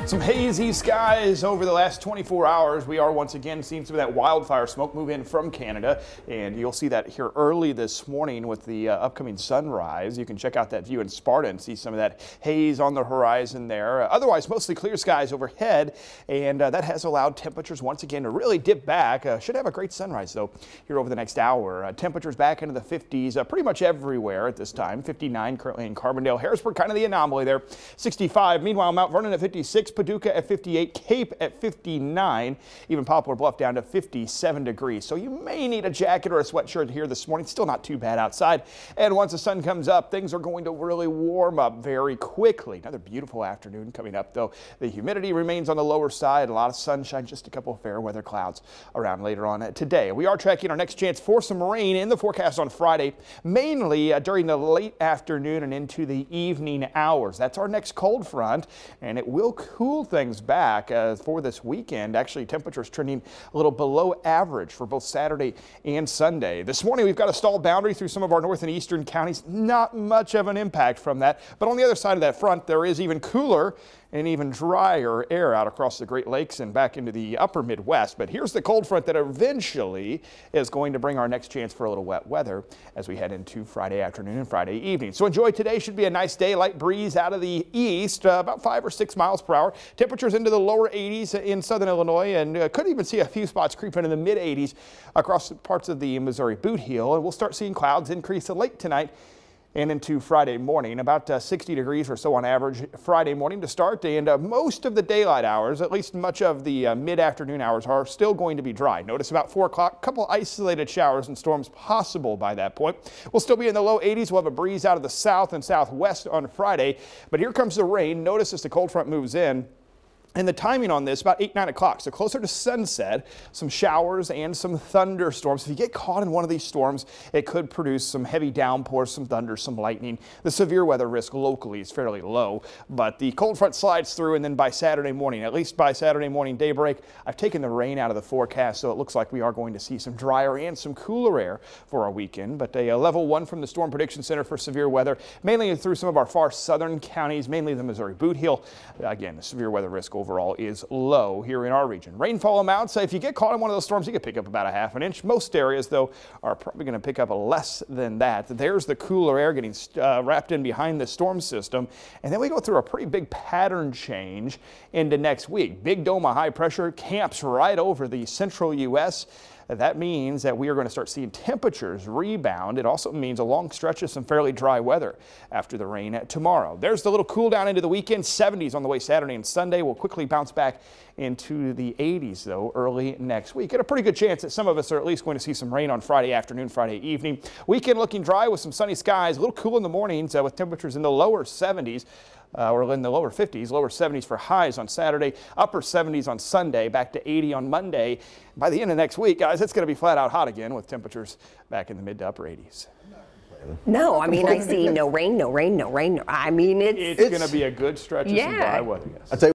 Some hazy skies over the last 24 hours. We are once again seeing some of that wildfire smoke move in from Canada, and you'll see that here early this morning with the upcoming sunrise. You can check out that view in Sparta and see some of that haze on the horizon there. Otherwise, mostly clear skies overhead, and that has allowed temperatures once again to really dip back. Should have a great sunrise though here over the next hour. Temperatures back into the 50s pretty much everywhere at this time. 59 currently in Carbondale. Harrisburg kind of the anomaly there. 65. Meanwhile, Mount Vernon at 56. Paducah at 58, Cape at 59, even Poplar Bluff down to 57 degrees. So you may need a jacket or a sweatshirt here this morning. Still not too bad outside. And once the sun comes up, things are going to really warm up very quickly. Another beautiful afternoon coming up, though. The humidity remains on the lower side. A lot of sunshine, just a couple of fair weather clouds around later on today. We are tracking our next chance for some rain in the forecast on Friday, mainly during the late afternoon and into the evening hours. That's our next cold front, and it will cool things back for this weekend. Actually, temperatures trending a little below average for both Saturday and Sunday. This morning, we've got a stall boundary through some of our north and eastern counties. Not much of an impact from that, but on the other side of that front, there is even cooler and even drier air out across the Great Lakes and back into the upper Midwest. But here's the cold front that eventually is going to bring our next chance for a little wet weather as we head into Friday afternoon and Friday evening. So enjoy today. Should be a nice day. Light breeze out of the east, about 5 or 6 miles per hour. Temperatures into the lower 80s in southern Illinois, and could even see a few spots creeping in the mid 80s across parts of the Missouri Boot Heel. And we'll start seeing clouds increase late tonight and into Friday morning. About 60 degrees or so on average Friday morning to start, and most of the daylight hours, at least much of the mid-afternoon hours, are still going to be dry. Notice about 4 o'clock, a couple isolated showers and storms possible by that point. We'll still be in the low 80s. We'll have a breeze out of the south and southwest on Friday, but here comes the rain. Notice as the cold front moves in. And the timing on this, about 8, 9 o'clock, so closer to sunset, some showers and some thunderstorms. If you get caught in one of these storms, it could produce some heavy downpours, some thunder, some lightning. The severe weather risk locally is fairly low, but the cold front slides through, and then by Saturday morning, at least by Saturday morning daybreak, I've taken the rain out of the forecast, so it looks like we are going to see some drier and some cooler air for our weekend. But a level 1 from the Storm Prediction Center for severe weather, mainly through some of our far southern counties, mainly the Missouri Boot Heel. Again, the severe weather risk overall is low here in our region. Rainfall amounts, if you get caught in one of those storms, you could pick up about a ½ inch. Most areas, though, are probably going to pick up less than that. There's the cooler air getting wrapped in behind the storm system. And then we go through a pretty big pattern change into next week. Big dome of high pressure camps right over the central U.S. That means that we are going to start seeing temperatures rebound. It also means a long stretch of some fairly dry weather after the rain tomorrow. There's the little cool down into the weekend. 70s on the way Saturday and Sunday. We'll quickly bounce back into the 80s, though, early next week. Got a pretty good chance that some of us are at least going to see some rain on Friday afternoon, Friday evening. Weekend looking dry with some sunny skies. A little cool in the mornings with temperatures in the lower 70s. Or in the lower 50s, lower 70s for highs on Saturday, upper 70s on Sunday, back to 80 on Monday. By the end of next week, guys, it's going to be flat out hot again with temperatures back in the mid to upper 80s. No, I mean, I see no rain, no rain, no rain. I mean, it's going to be a good stretch of some dry weather. Yes.